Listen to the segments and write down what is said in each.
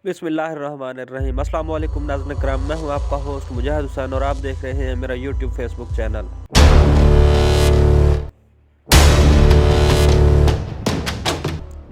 बिस्मिल्लाहिर्रहमानिर्रहीम। अस्सलाम वालेकुम नाज़रीन किराम, मैं हूं आपका होस्ट मुजाहिद हुसैन और आप देख रहे हैं मेरा यूट्यूब फेसबुक चैनल।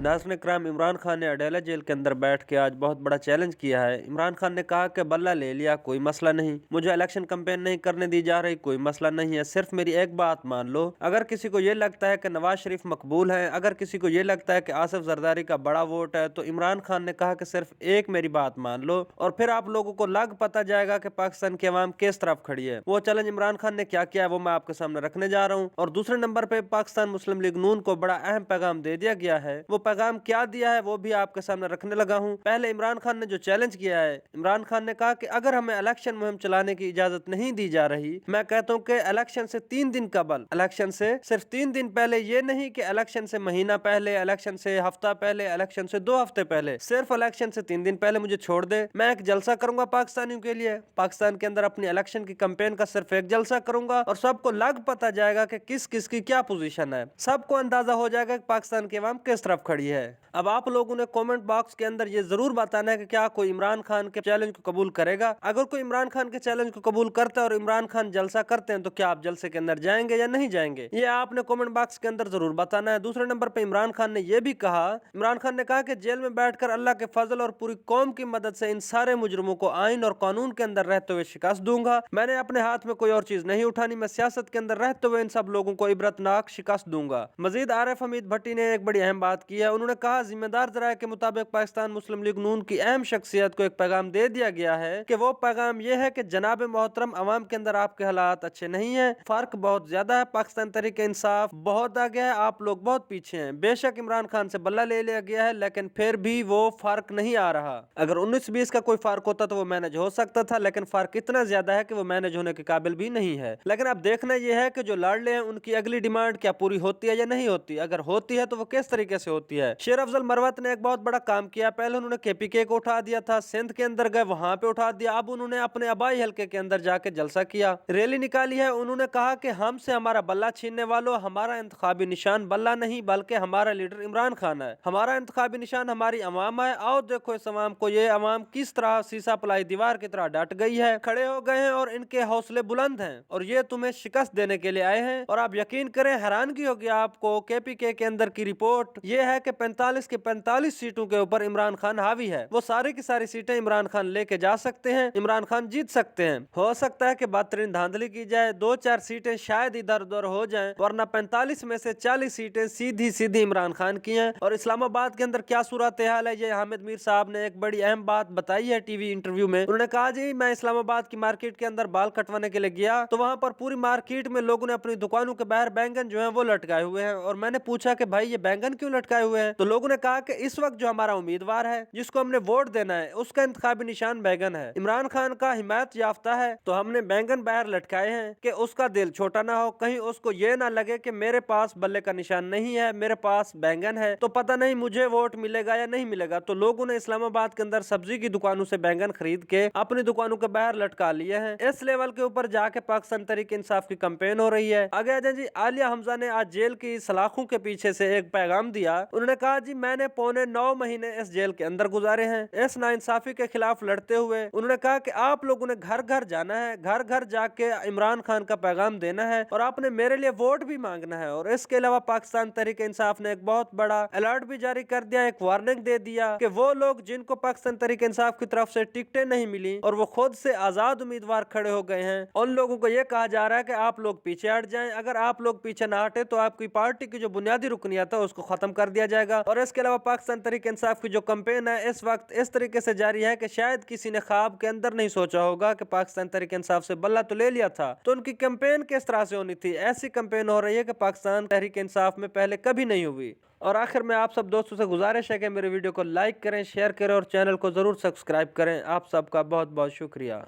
नाज़रीन किराम, इमरान खान ने अडेला जेल के अंदर बैठ के आज बहुत बड़ा चैलेंज किया है। इमरान खान ने कहा कि बल्ला ले लिया, कोई मसला नहीं, मुझे इलेक्शन कैंपेन नहीं करने दी जा रही, कोई मसला नहीं है, सिर्फ मेरी एक बात मान लो। अगर किसी को ये लगता है कि नवाज शरीफ मकबूल है, अगर किसी को ये लगता है कि आसिफ जरदारी का बड़ा वोट है, तो इमरान खान ने कहा कि सिर्फ एक मेरी बात मान लो और फिर आप लोगों को लग पता जाएगा कि पाकिस्तान की आवाम किस तरफ खड़ी है। वो चैलेंज इमरान खान ने क्या किया है वो मैं आपके सामने रखने जा रहा हूँ। और दूसरे नंबर पे पाकिस्तान मुस्लिम लीग नून को बड़ा अहम पैगाम दे दिया गया है। वो पैगाम क्या दिया है वो भी आपके सामने रखने लगा हूं। पहले इमरान खान ने जो चैलेंज किया है, इमरान खान ने कहा कि अगर हमें इलेक्शन मुहिम चलाने की इजाजत नहीं दी जा रही, मैं कहता हूं कि इलेक्शन से 3 दिन कबल, इलेक्शन से सिर्फ 3 दिन पहले, ये नहीं कि इलेक्शन से महीना पहले, इलेक्शन से हफ्ता पहले, इलेक्शन से 2 हफ्ते पहले, सिर्फ इलेक्शन से 3 दिन पहले मुझे छोड़ दे। मैं एक जलसा करूंगा पाकिस्तानियों के लिए, पाकिस्तान के अंदर अपनी इलेक्शन की कैंपेन का सिर्फ एक जलसा करूंगा और सबको लग पता जाएगा कि किस किस की क्या पोजीशन है। सबको अंदाजा हो जाएगा कि पाकिस्तान की आवाम किस तरफ खड़ी है। अब आप लोगों ने कमेंट बॉक्स के अंदर ये जरूर बताना है कि क्या कोई इमरान खान के चैलेंज को कबूल करेगा। अगर कोई इमरान खान के चैलेंज को कबूल करता है और इमरान खान जलसा करते हैं तो क्या आप जलसे के अंदर जाएंगे या नहीं जाएंगे, ये आपने कमेंट बॉक्स के अंदर जरूर बताना है। दूसरे नंबर पे इमरान खान ने यह भी कहा, इमरान खान ने कहा कि जेल में बैठकर अल्लाह के फजल और पूरी कौम की मदद से इन सारे मुजरिमों को आइन और कानून के अंदर रहते हुए शिकस्त दूंगा। मैंने अपने हाथ में कोई और चीज नहीं उठानी, मैं सियासत के अंदर रहते हुए इन सब लोगों को इबरतनाक शिकस्त दूंगा। मजीद आरिफ हमीद भट्टी ने एक बड़ी अहम बात की है। उन्होंने कहा, जिम्मेदार जराये के मुताबिक पाकिस्तान मुस्लिम लीग नून की अहम शख्सियत को एक पैगाम दे दिया गया है कि वो पैगाम यह है कि जनाब मोहतरम, अवाम के अंदर आपके हालात अच्छे नहीं है, फर्क बहुत ज्यादा है, पाकिस्तान तहरीक इंसाफ बहुत आगे है, आप लोग बहुत पीछे हैं। बेशक इमरान खान से बल्ला ले लिया गया है लेकिन फिर भी वो फर्क नहीं आ रहा। अगर 19-20 का कोई फर्क होता तो वो मैनेज हो सकता था, लेकिन फर्क इतना ज्यादा है कि वो मैनेज होने के काबिल भी नहीं है। लेकिन अब देखना यह है कि जो लाडले हैं उनकी अगली डिमांड क्या पूरी होती है या नहीं होती। अगर होती है तो वो किस तरीके से होती है। शेर अफजल मरवत ने एक बहुत बड़ा काम किया। पहले उन्होंने केपीके को उठा दिया था, सिंध के अंदर गए वहां पे उठा दिया, अब उन्होंने अपने आबाई हल्के के अंदर जाके जलसा किया, रैली निकाली है। उन्होंने कहा कि हमसे हमारा बल्ला छीनने वालों, हमारा इंतखाबी निशान बल्ला नहीं बल्कि हमारा लीडर इमरान खान है, हमारा इंतखाबी निशान हमारी अवाम है। आओ देखो इस अवाम को, ये अवाम किस तरह सीसा पलाई दीवार की तरह डट गई है, खड़े हो गए हैं और इनके हौसले बुलंद हैं और ये तुम्हें शिकस्त देने के लिए आए हैं। और आप यकीन करें, हैरानगी होगी आपको, केपीके के अंदर की रिपोर्ट यह है कि 45 के 45 सीटों के ऊपर इमरान खान हावी है। वो सारी की सारी सीटें इमरान खान लेके जा सकते हैं, इमरान खान जीत सकते हैं। हो सकता है कि बदतरीन धांधली की जाए, 2-4 सीटें शायद इधर उधर हो जाएं, वरना 45 में से 40 सीटें सीधी सीधी इमरान खान की हैं। और इस्लामाबाद के अंदर क्या सूरत हाल है, ये हामिद मीर साहब ने एक बड़ी अहम बात बताई है टीवी इंटरव्यू में। उन्होंने कहा, जी मैं इस्लामाबाद की मार्केट के अंदर बाल कटवाने के लिए गया तो वहां पर पूरी मार्केट में लोगों ने अपनी दुकानों के बाहर बैंगन जो है वो लटकाए हुए हैं। और मैंने पूछा कि भाई ये बैंगन क्यों लटकाए हुए हैं, तो लोगों ने कहा कि इस वक्त जो हमारा उम्मीदवार है जिसको हमने वोट देना है उसका इंतखाबी निशान बैंगन है, इमरान खान का हिमायत याफ्ता है, तो हमने बैंगन बाहर लटकाए हैं कि उसका दिल छोटा ना हो, कहीं उसको ये ना लगे कि मेरे पास बल्ले का निशान नहीं है, मेरे पास बैंगन है तो पता नहीं मुझे वोट मिलेगा या नहीं मिलेगा। तो लोगों ने इस्लामाबाद के अंदर सब्जी की दुकानों से बैंगन खरीद के अपनी दुकानों के बाहर लटका लिए हैं। इस लेवल के ऊपर जाके पाकिस्तान तहरीक इंसाफ की कैंपेन हो रही है। आगे आ जाए जी, आलिया हमजा ने आज जेल की सलाखों के पीछे से एक पैगाम दिया। उन्होंने कहा, जी मैंने पौने 9 महीने इस जेल के अंदर गुजारे हैं इस नाइंसाफी के खिलाफ लड़ते हुए। उन्होंने कहा कि आप लोगों ने घर घर जाना है, घर घर जाके इमरान खान का पैगाम देना है और आपने मेरे लिए वोट भी मांगना है। और इसके अलावा पाकिस्तान तहरीक इंसाफ ने एक बहुत बड़ा अलर्ट भी जारी कर दिया, एक वार्निंग दे दिया कि वो लोग जिनको पाकिस्तान तहरीक इंसाफ की तरफ से टिकटें नहीं मिली और वो खुद से आजाद उम्मीदवार खड़े हो गए हैं, उन लोगों को यह कहा जा रहा है कि आप लोग पीछे हट जाएं। अगर आप लोग पीछे ना हटे तो आपकी पार्टी की जो बुनियादी रुकनियत है उसको खत्म कर दिया जाएगा। और इसके अलावा पाकिस्तान तहरीक इंसाफ की जो कैंपेन है इस वक्त इस तरीके से जारी है कि शायद किसी ने ख्वाब के अंदर नहीं सोचा होगा कि पाकिस्तान तहरीक इंसाफ से बल्ला तो ले लिया था तो उनकी कैंपेन किस तरह से होनी थी। ऐसी कैंपेन हो रही है कि पाकिस्तान तहरीक इंसाफ में पहले कभी नहीं हुई। और आखिर में आप सब दोस्तों से गुजारिश है कि मेरे वीडियो को लाइक करें, शेयर करें और चैनल को जरूर सब्सक्राइब करें। आप सबका बहुत बहुत शुक्रिया।